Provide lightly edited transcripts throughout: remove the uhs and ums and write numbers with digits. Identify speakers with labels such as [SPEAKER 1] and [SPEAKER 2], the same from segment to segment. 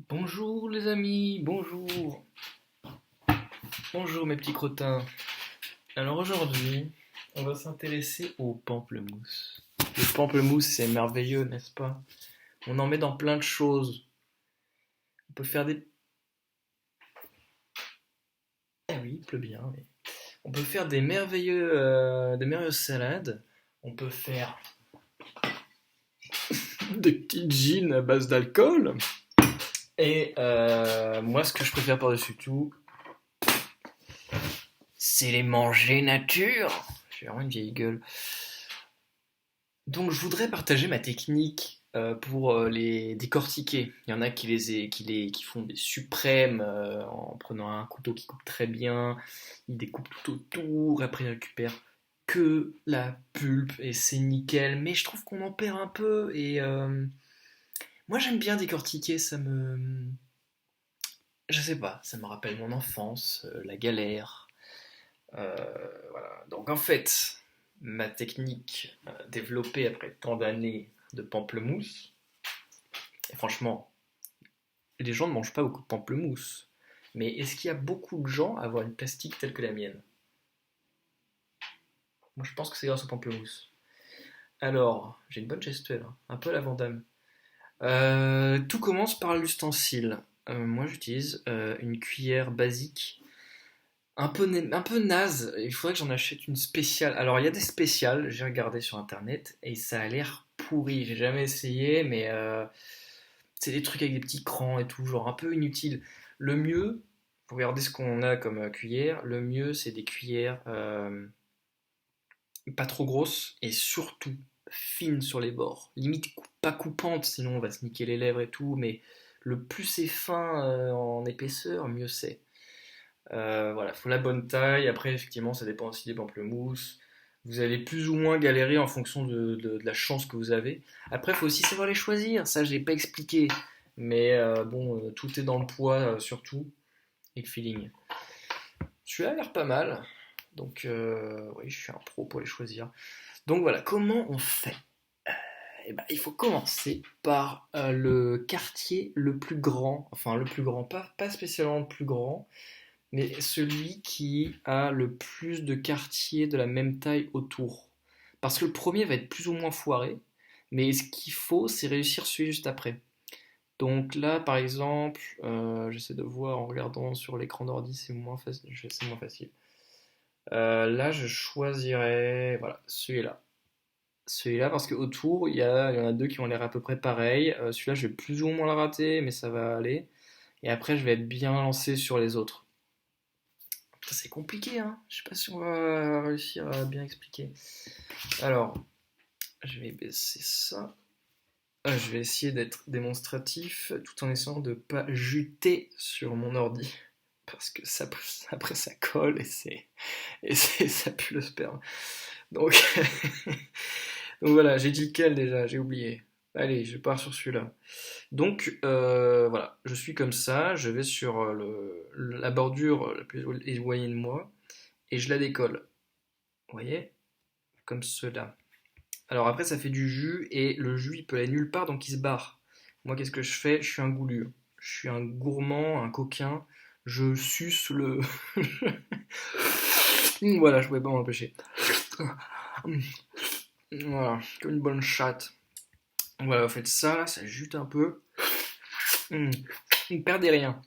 [SPEAKER 1] Bonjour les amis, bonjour. Bonjour mes petits crottins. Alors aujourd'hui, on va s'intéresser au pamplemousse. Le pamplemousse, c'est merveilleux, n'est-ce pas? On en met dans plein de choses. On peut faire des... Eh oui, il pleut bien, mais... On peut faire des merveilleuses salades. On peut faire des petites gins à base d'alcool. Et moi, ce que je préfère par-dessus tout, c'est les manger nature. J'ai vraiment une vieille gueule. Donc je voudrais partager ma technique pour les décortiquer. Il y en a qui font des suprêmes en prenant un couteau qui coupe très bien. Ils découpent tout autour, après ils récupèrent que la pulpe et c'est nickel. Mais je trouve qu'on en perd un peu et moi j'aime bien décortiquer, je sais pas, ça me rappelle mon enfance, la galère. Euh, voilà. Donc en fait, ma technique développée après tant d'années de pamplemousse, et franchement, les gens ne mangent pas beaucoup de pamplemousse. Mais est-ce qu'il y a beaucoup de gens à avoir une plastique telle que la mienne? Moi je pense que c'est grâce au pamplemousse. Alors, j'ai une bonne gestuelle, hein, un peu à la Vandame. Tout commence par l'ustensile. Moi j'utilise une cuillère basique un peu naze, il faudrait que j'en achète une spéciale. Alors, il y a des spéciales, j'ai regardé sur internet et ça a l'air pourri. J'ai jamais essayé, mais c'est des trucs avec des petits crans et tout, genre un peu inutile. Le mieux, pour regarder ce qu'on a comme cuillère, le mieux c'est des cuillères pas trop grosses et surtout fines sur les bords. Limite pas coupantes, sinon on va se niquer les lèvres et tout, mais le plus c'est fin en épaisseur, mieux c'est. Voilà, faut la bonne taille. Après, effectivement, ça dépend aussi des pamplemousses. Vous allez plus ou moins galérer en fonction de la chance que vous avez. Après, il faut aussi savoir les choisir. Ça, je l'ai pas expliqué. Mais bon, tout est dans le poids, surtout, et le feeling. Celui-là a l'air pas mal. Donc, oui, je suis un pro pour les choisir. Donc voilà, comment on fait? Eh ben, il faut commencer par le quartier le plus grand. Enfin, le plus grand, pas spécialement le plus grand, mais celui qui a le plus de quartiers de la même taille autour. Parce que le premier va être plus ou moins foiré, mais ce qu'il faut, c'est réussir celui juste après. Donc là, par exemple, j'essaie de voir en regardant sur l'écran d'ordi, c'est moins facile. Là, je choisirais, voilà, celui-là. Celui-là, parce qu'autour, il y en a deux qui ont l'air à peu près pareils. Celui-là, je vais plus ou moins le rater, mais ça va aller. Et après, je vais être bien lancé sur les autres. Putain, c'est compliqué, hein. Je sais pas si on va réussir à bien expliquer. Alors, je vais baisser ça. Je vais essayer d'être démonstratif tout en essayant de pas juter sur mon ordi. Parce que ça, après ça colle ça pue le sperme. Donc, donc voilà, j'ai dit quel déjà, j'ai oublié. Allez, je pars sur celui-là. Donc voilà, je suis comme ça, je vais sur la bordure la plus éloignée de moi et je la décolle. Vous voyez? Comme cela. Alors après, ça fait du jus et le jus il peut aller nulle part donc il se barre. Moi, qu'est-ce que je fais? Je suis un goulu. Je suis un gourmand, un coquin. Je suce le. Voilà, je pouvais pas m'empêcher. Voilà, comme une bonne chatte. Voilà, vous faites ça, là, ça jute un peu. Vous ne perdez rien.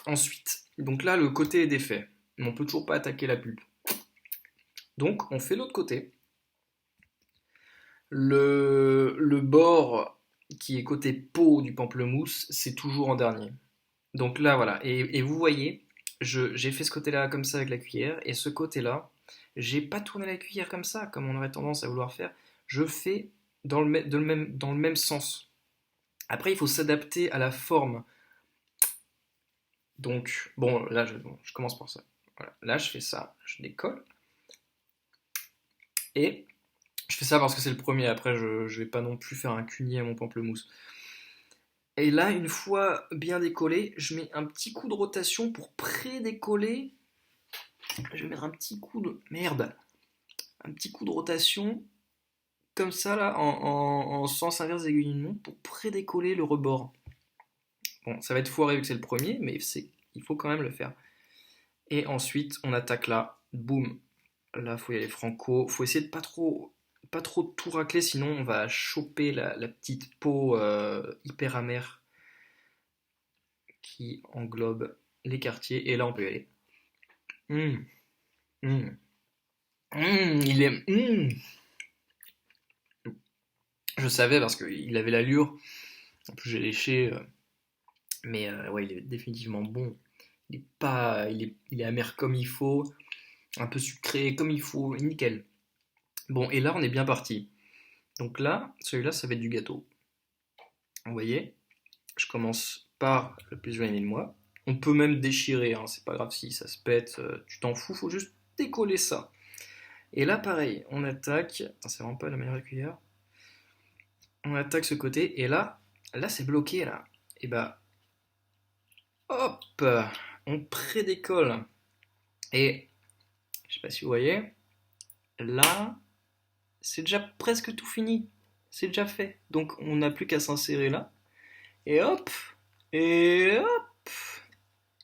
[SPEAKER 1] Ensuite, donc là, le côté est défait. Mais on peut toujours pas attaquer la pulpe. Donc, on fait l'autre côté. Le bord qui est côté peau du pamplemousse, c'est toujours en dernier. Donc là, voilà. Et vous voyez, j'ai fait ce côté-là comme ça avec la cuillère, et ce côté-là, j'ai pas tourné la cuillère comme ça, comme on aurait tendance à vouloir faire. Je fais dans le même sens. Après, il faut s'adapter à la forme. Donc, bon, là, bon, je commence par ça. Voilà. Là, je fais ça, je décolle, et je fais ça parce que c'est le premier. Après, je vais pas non plus faire un cunier à mon pamplemousse. Et là, une fois bien décollé, je mets un petit coup de rotation pour pré-décoller. Je vais mettre un petit coup de... Merde. Un petit coup de rotation, comme ça, là, en sens inverse des aiguilles d'une montre, pour pré-décoller le rebord. Bon, ça va être foiré vu que c'est le premier, mais il faut quand même le faire. Et ensuite, on attaque là. Boum. Là, faut y aller franco. Faut essayer de pas trop tout racler, sinon on va choper la petite peau hyper amère qui englobe les quartiers. Et là, on peut y aller. Hum, hum, il est. Je savais parce qu'il avait l'allure. En plus, j'ai léché. Mais ouais, il est définitivement bon. Il est amer comme il faut, un peu sucré comme il faut, nickel. Bon, et là, on est bien parti. Donc là, celui-là, ça va être du gâteau. Vous voyez, je commence par le plus éloigné de moi. On peut même déchirer, hein, c'est pas grave si ça se pète, tu t'en fous, faut juste décoller ça. Et là, pareil, on attaque. Attends, c'est vraiment pas la meilleure cuillère. On attaque ce côté, et là, c'est bloqué, là. Et bah, hop, on prédécolle. Et je sais pas si vous voyez, là, c'est déjà presque tout fini. C'est déjà fait. Donc on n'a plus qu'à s'insérer là. Et hop, et hop,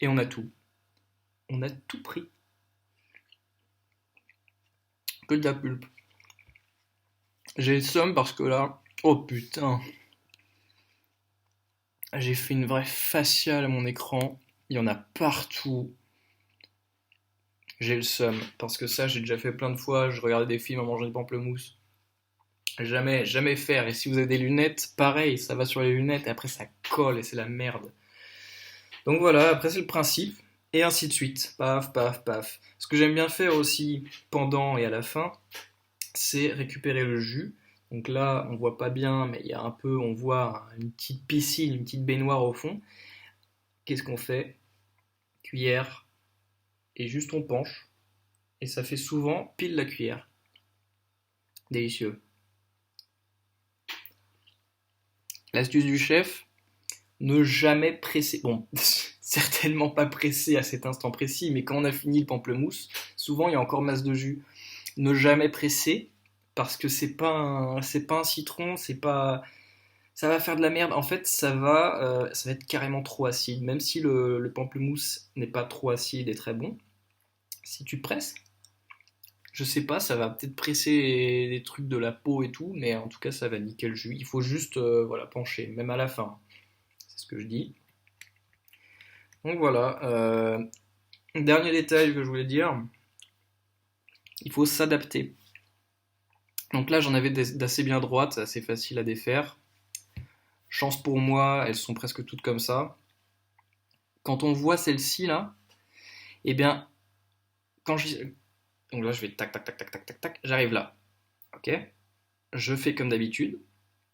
[SPEAKER 1] et on a tout. On a tout pris. Que de la pulpe. J'ai le seum parce que là, oh putain, j'ai fait une vraie faciale à mon écran. Il y en a partout. J'ai le seum parce que ça, j'ai déjà fait plein de fois. Je regardais des films en mangeant des pamplemousses. Jamais, jamais faire. Et si vous avez des lunettes, pareil, ça va sur les lunettes et après ça colle et c'est la merde. Donc voilà, après c'est le principe. Et ainsi de suite. Paf, paf, paf. Ce que j'aime bien faire aussi pendant et à la fin, c'est récupérer le jus. Donc là, on voit pas bien, mais il y a un peu, on voit une petite piscine, une petite baignoire au fond. Qu'est-ce qu'on fait? Cuillère, et juste on penche. Et ça fait souvent pile la cuillère. Délicieux. L'astuce du chef, ne jamais presser. Bon, certainement pas presser à cet instant précis, mais quand on a fini le pamplemousse, souvent il y a encore masse de jus. Ne jamais presser, parce que c'est pas un citron, c'est pas, ça va faire de la merde. En fait, ça va être carrément trop acide. Même si le pamplemousse n'est pas trop acide et très bon, si tu presses, je sais pas, ça va peut-être presser des trucs de la peau et tout, mais en tout cas, ça va niquer le jus. Il faut juste, voilà, pencher, même à la fin. C'est ce que je dis. Donc voilà. Dernier détail que je voulais dire, il faut s'adapter. Donc là, j'en avais d'assez bien droites, assez facile à défaire. Chance pour moi, elles sont presque toutes comme ça. Quand on voit celle-ci là, eh bien, quand je... Donc là, je vais tac, tac, tac, tac, tac, tac, tac, j'arrive là. Ok? Je fais comme d'habitude.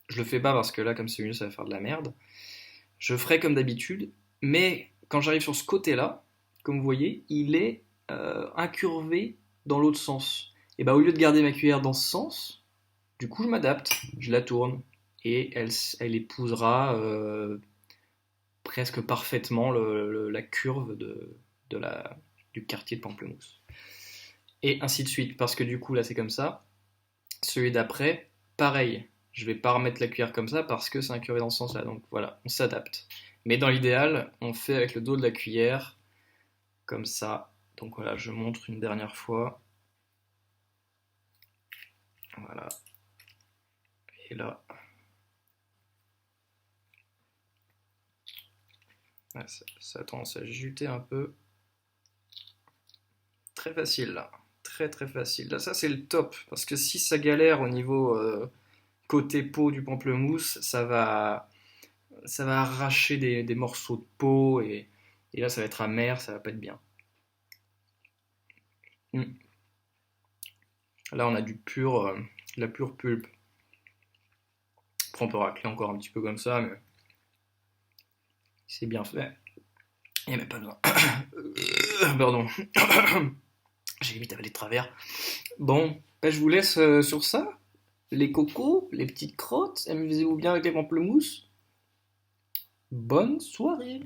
[SPEAKER 1] Je le fais pas parce que là, comme c'est mieux, ça va faire de la merde. Je ferai comme d'habitude, mais quand j'arrive sur ce côté-là, comme vous voyez, il est incurvé dans l'autre sens. Et bah, au lieu de garder ma cuillère dans ce sens, du coup, je m'adapte. Je la tourne et elle épousera presque parfaitement la curve du quartier de Pamplemousse. Et ainsi de suite, parce que du coup, là, c'est comme ça. Celui d'après, pareil. Je vais pas remettre la cuillère comme ça parce que c'est incurvé dans ce sens-là. Donc voilà, on s'adapte. Mais dans l'idéal, on fait avec le dos de la cuillère, comme ça. Donc voilà, je montre une dernière fois. Voilà. Et là, ouais, ça a tendance à juter un peu. Très facile là. Très très facile. Là, ça c'est le top. Parce que si ça galère au niveau côté peau du pamplemousse, ça va arracher des morceaux de peau et là ça va être amer, ça va pas être bien. Mm. Là on a de la pure pulpe. Après on peut racler encore un petit peu comme ça, mais c'est bien fait. Il n'y a même pas besoin. Pardon. J'ai limite avalé de travers. Bon, bah, je vous laisse sur ça. Les cocos, les petites crottes, amusez-vous bien avec les pamplemousses. Bonne soirée.